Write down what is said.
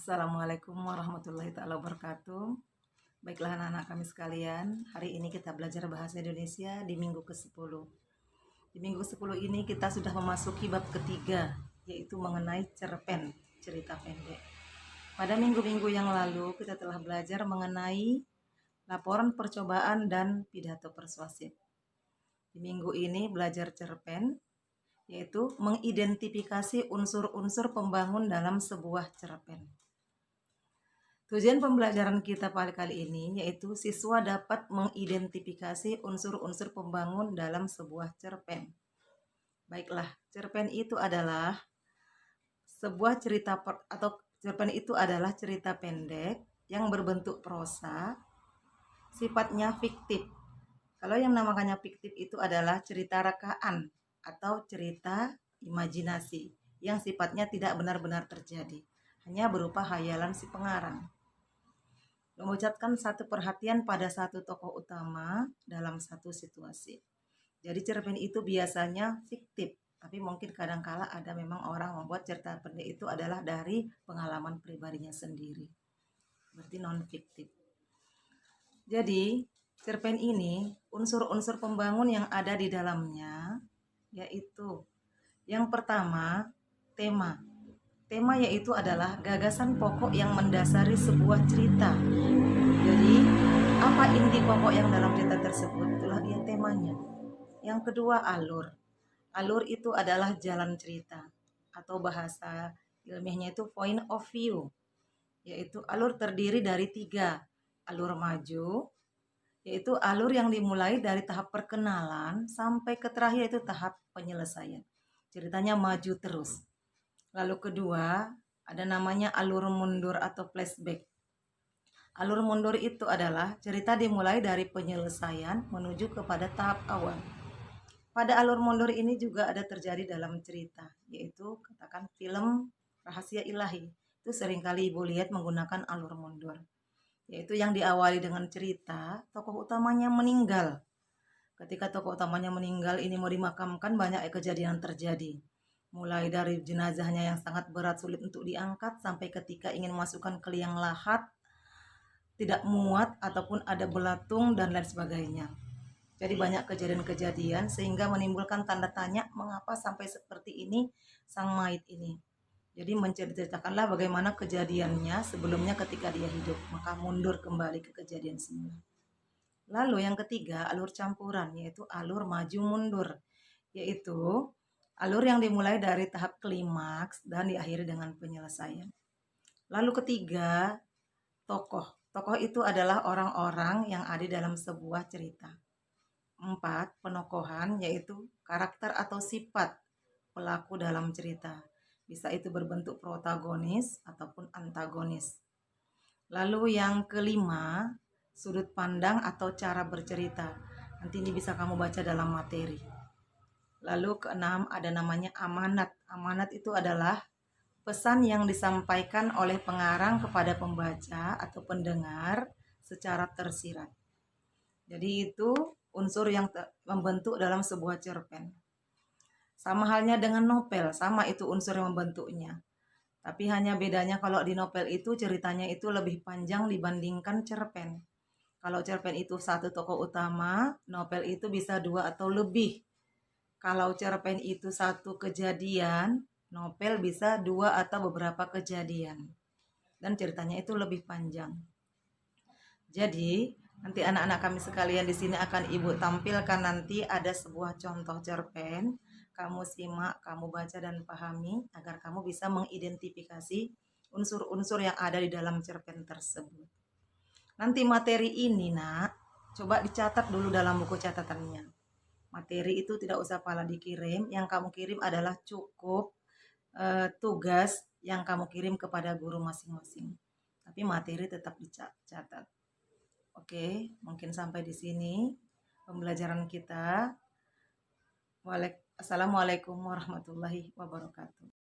Assalamualaikum warahmatullahi taala wabarakatuh. Baiklah anak-anak kami sekalian, hari ini kita belajar bahasa Indonesia di minggu ke-10. Di minggu 10 ini kita sudah memasuki bab ketiga, yaitu mengenai cerpen, cerita pendek. Pada minggu-minggu yang lalu kita telah belajar mengenai laporan percobaan dan pidato persuasif. Di minggu ini belajar cerpen, yaitu mengidentifikasi unsur-unsur pembangun dalam sebuah cerpen. Tujuan pembelajaran kita pada kali ini yaitu siswa dapat mengidentifikasi unsur-unsur pembangun dalam sebuah cerpen. Baiklah, cerpen itu adalah sebuah cerita atau cerpen itu adalah cerita pendek yang berbentuk prosa, sifatnya fiktif. Kalau yang namanya fiktif itu adalah cerita rekaan atau cerita imajinasi yang sifatnya tidak benar-benar terjadi, hanya berupa hayalan si pengarang. Mengucapkan satu perhatian pada satu tokoh utama dalam satu situasi. Jadi cerpen itu biasanya fiktif, tapi mungkin kadangkala ada memang orang membuat cerita pendek itu adalah dari pengalaman pribadinya sendiri. Berarti non fiktif. Jadi cerpen ini unsur-unsur pembangun yang ada di dalamnya yaitu yang pertama tema. Tema yaitu adalah gagasan pokok yang mendasari sebuah cerita. Jadi, apa inti pokok yang dalam cerita tersebut? Itulah dia temanya. Yang kedua, alur. Alur itu adalah jalan cerita atau bahasa ilmiahnya itu point of view. Yaitu alur terdiri dari 3. Alur maju, yaitu alur yang dimulai dari tahap perkenalan sampai ke terakhir itu tahap penyelesaian. Ceritanya maju terus. Lalu kedua, ada namanya alur mundur atau flashback. Alur mundur itu adalah cerita dimulai dari penyelesaian menuju kepada tahap awal. Pada alur mundur ini juga ada terjadi dalam cerita, yaitu katakan film Rahasia Ilahi. Itu seringkali Ibu lihat menggunakan alur mundur. Yaitu yang diawali dengan cerita tokoh utamanya meninggal. Ketika tokoh utamanya meninggal ini mau dimakamkan, banyak kejadian terjadi. Mulai dari jenazahnya yang sangat berat sulit untuk diangkat sampai ketika ingin masukkan ke liang lahat tidak muat ataupun ada belatung dan lain sebagainya. Jadi banyak kejadian-kejadian sehingga menimbulkan tanda tanya mengapa sampai seperti ini sang mayit ini. Jadi menceritakanlah bagaimana kejadiannya sebelumnya ketika dia hidup, maka mundur kembali ke kejadian semula. Lalu yang ketiga, alur campuran, yaitu alur maju mundur, yaitu alur yang dimulai dari tahap klimaks dan diakhiri dengan penyelesaian. Lalu ketiga, tokoh. Tokoh itu adalah orang-orang yang ada dalam sebuah cerita. 4. Penokohan, yaitu karakter atau sifat pelaku dalam cerita. Bisa itu berbentuk protagonis ataupun antagonis. Lalu yang kelima, sudut pandang atau cara bercerita. Nanti ini bisa kamu baca dalam materi. Lalu keenam ada namanya amanat. Amanat itu adalah pesan yang disampaikan oleh pengarang kepada pembaca atau pendengar secara tersirat. Jadi itu unsur yang membentuk dalam sebuah cerpen. Sama halnya dengan novel, sama itu unsur yang membentuknya. Tapi hanya bedanya kalau di novel itu ceritanya itu lebih panjang dibandingkan cerpen. Kalau cerpen itu satu tokoh utama, novel itu bisa 2 atau lebih. Kalau cerpen itu satu kejadian, novel bisa 2 atau beberapa kejadian. Dan ceritanya itu lebih panjang. Jadi, nanti anak-anak kami sekalian di sini akan Ibu tampilkan nanti ada sebuah contoh cerpen. Kamu simak, kamu baca dan pahami agar kamu bisa mengidentifikasi unsur-unsur yang ada di dalam cerpen tersebut. Nanti materi ini, Nak, coba dicatat dulu dalam buku catatannya. Materi itu tidak usah pala dikirim, yang kamu kirim adalah cukup tugas yang kamu kirim kepada guru masing-masing. Tapi materi tetap dicatat. Oke, mungkin sampai di sini pembelajaran kita. Assalamualaikum warahmatullahi wabarakatuh.